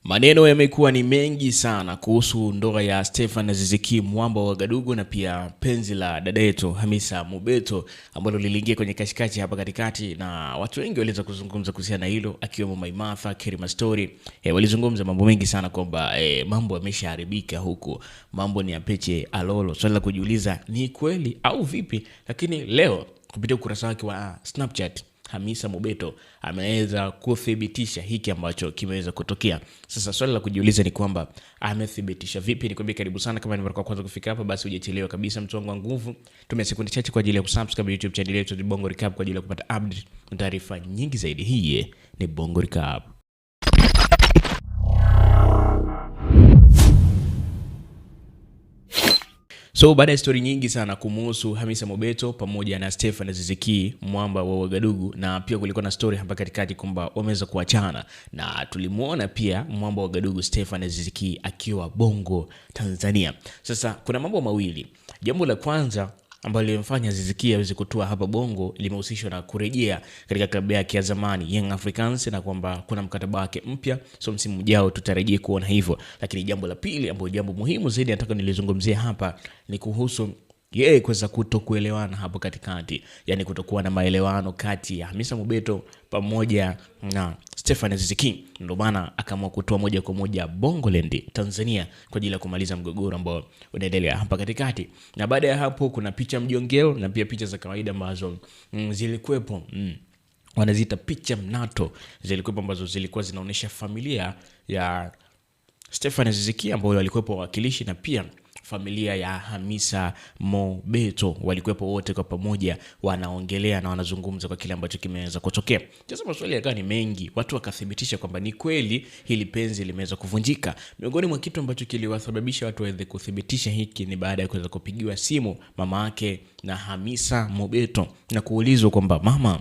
Maneno yamekuwa ni mengi sana kuhusu ndoa ya Stephen Aziz Ki mwamba wa Gadugu na pia penzi la dada yetu Hamisa Mobeto ambalo liliingia kwenye kashikachi hapa katikati, na watu wengi waliweza kuzungumza kuhusiana na hilo, akiwemo Maimartha, Kerima Story. Walizungumza mambo mengi sana kwamba mambo yameshaharibika huko, mambo ni ya peche alolo. Swali la kujiuliza ni kweli au vipi? Lakini leo kupitia ukurasa wake wa Snapchat, Hamisa Mobeto ameweza kuthibitisha hiki ambacho kimeweza kutokea. Sasa swali la kujiuliza ni kwamba amethibitisha vipi? Nikwambie karibu sana, kama ni mara kwanza kufika hapa basi hujachelewa kabisa, mtu wangu wa nguvu. Tumia sekunde chache kwa ajili ya kusubscribe YouTube channel yetu Bongo Recap kwa ajili ya kupata update na taarifa nyingi zaidi. Hii ni Bongo Recap. So baada ya story nyingi sana kumuhusu Hamisa Mobeto pamoja na Stephen Aziz Ki mwamba wa Gadugu, na pia kulikuwa na story hapa katikati kwamba wameweza kuachana, na tulimuona pia mwamba wa Gadugu Stephen Aziz Ki akiwa Bongo Tanzania. Sasa kuna mambo mawili. Jambo la kwanza ambalo lilimfanya Aziz Ki aweze kutua hapa Bongo limehusishwa na kurejea katika klabu yake ya zamani Young Africans, na kwamba kuna mkataba wake mpya, so msimu ujao tutarejea kuona hivyo. Lakini jambo la pili ambalo jambo muhimu zaidi nataka nilizungumzie hapa ni kuhusu yeye kuweza kutokuelewana hapo katikati, yani kutokuwa na maelewano kati ya Hamisa Mobeto pamoja na Stephen Aziz Ki. Ndio maana akaamua kutoa moja kwa moja Bongoland Tanzania kwa ajili ya kumaliza mgogoro ambao unaendelea hapa katikati. Na baada ya hapo kuna picha mjongeo na pia picha za kawaida ambazo zilikuwepo, wanaziita picha mnato, zilikuwepo ambazo zilikuwa zinaonyesha familia ya Stephen Aziz Ki ambao walikuwepo wawakilishi, na pia familia ya Hamisa Mobeto walikuwepo wote kwa pamoja, wanaongelea na wanazungumza kwa kile ambacho kimeweza kutokea. Sasa maswali yakawa ni mengi, watu wakathibitisha kwamba ni kweli hili penzi limeweza kuvunjika. Miongoni mwa kitu ambacho kiliwasababisha watu waweze kuthibitisha hiki ni baada ya kuweza kupigiwa simu mama yake na Hamisa Mobeto na kuulizwa kwamba mama,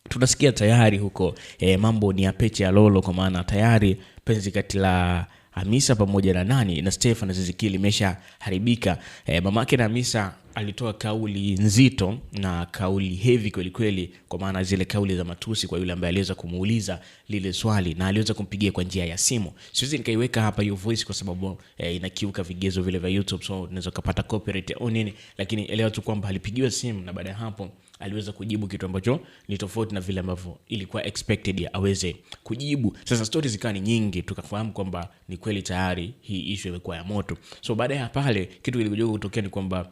tunasikia tayari huko mambo ni ya peche ya lolo, kwa maana tayari penzi kati la Hamisa pamoja na Stephen Aziz Ki limesha haribika. Mamake na Hamisa alitoa kauli nzito na kauli heavy kweli kweli, kwa maana zile kauli za matusi kwa yule ambaye aliweza kumuuliza lile swali, na aliweza kumpigia kwa njia ya simu. Siwezi nikaiweka hapa hiyo voice kwa sababu inakiuka vigezo vile vya YouTube, so unaweza kupata copyright au nini, lakini elewa tu kwamba alipigiwa simu na baada ya hapo aliweza kujibu kitu ambacho ni tofauti na vile ambavyo ilikuwa expected ya aweze kujibu. Sasa stories zikawa ni nyingi, tukafahamu kwamba ni kweli tayari hii issue imekuwa ya moto. So baada ya pale kitu kilikuja kutokea ni kwamba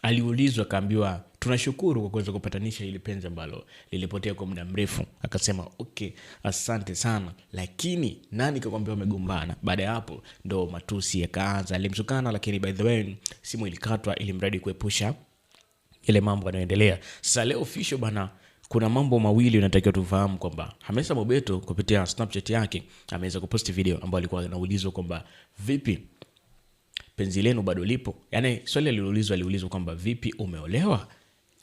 aliulizwa, kaambiwa tunashukuru kwa kuweza kupatanisha ile penzi ambalo lilipotea kwa muda mrefu. Akasema okay, asante sana, lakini nani kakwambia wamegombana? Baada ya hapo ndo matusi yakaanza, alimsukana, lakini by the way simu ilikatwa ili mradi kuepusha ile mambo yanayoendelea. Sasa leo official bana, kuna mambo mawili unatakiwa tufahamu, kwamba Hamisa Mobeto kupitia Snapchat yake ameweza kuposti video ambayo alikuwa anaulizwa kwamba vipi penzi lenu bado lipo. Yani swali aliulizwa kwamba vipi umeolewa?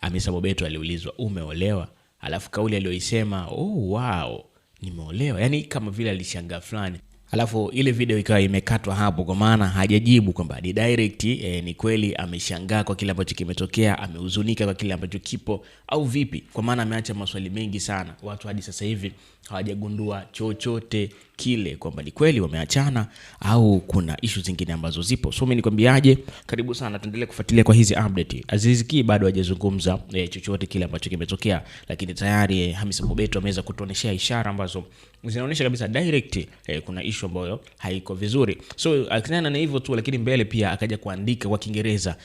Hamisa Mobeto aliulizwa umeolewa, alafu kauli aliyoisema oh wow nimeolewa, yani kama vile alishangaa fulani. Alafu ile video ikawa imekatwa hapo, kwa maana hajajibu kwamba ni direct ni kweli ameshangaa kwa kile ambacho kimetokea, amehuzunika kwa kile ambacho kipo au vipi, kwa maana ameacha maswali mengi sana. Watu hadi sasa hivi hawajagundua chochote kile kwamba ni kweli wameachana au kuna issue zingine ambazo zipo. So mimi nikwambiaje, karibu sana tuendelee kufuatilia kwa hizi update. Aziz Ki bado hajazungumza chochote kile ambacho kimetokea, lakini tayari Hamisa Mobeto ameweza kutuonesha ishara ambazo zinaonyesha kabisa direct kuna issue ambayo haiko vizuri. So akina na hivyo tu, lakini mbele pia akaja kuandika kwa Kiingereza.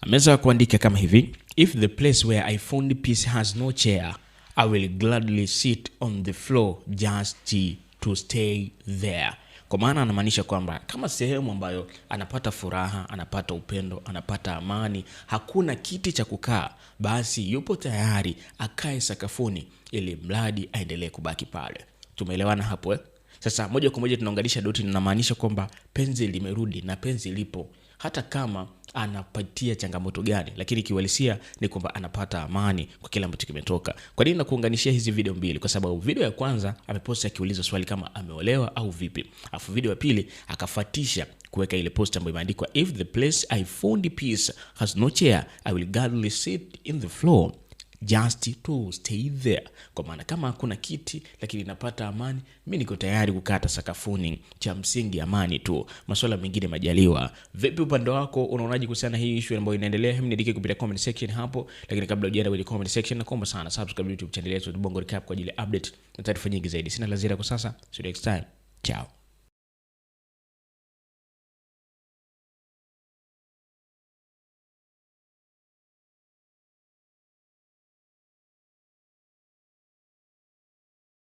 Ameweza kuandika kama hivi: if the place where I found peace has no chair, I will gladly sit on the floor just to stay there. Kwa maana anamaanisha kwamba kama sehemu ambayo anapata furaha, anapata upendo, anapata amani, hakuna kiti cha kukaa, basi yupo tayari akae sakafuni ili mradi aendelee kubaki pale. Tumeelewana hapo Sasa moja kwa moja tunaunganisha doti, na maanisha kwamba penzi limerudi na penzi lipo, hata kama anapatia changamoto gani, lakini kiuhalisia ni kwamba anapata amani kwa kila ambacho kimetoka. Kwa nini nakuunganishia hizi video mbili? Kwa sababu video ya kwanza ameposti akiuliza swali kama ameolewa au vipi, afu video ya pili akafuatisha kuweka ile post ambayo imeandikwa if the place I found peace has no chair, I will gladly sit in the floor just to stay there. Kwa maana kama hakuna kiti lakini napata amani, mimi niko tayari kukata sakafuni, cha msingi amani tu, masuala mengine majaliwa. Vipi upande wako, unaonaje kuhusiana hii issue ambayo inaendelea? Hebu niandike kupitia comment section hapo, lakini kabla hujaenda kwenye comment section nakuomba sana subscribe YouTube channel yetu Bongo Recap kwa ajili ya update na taarifa nyingi zaidi. Sina la ziada kwa sasa, see you next time, ciao.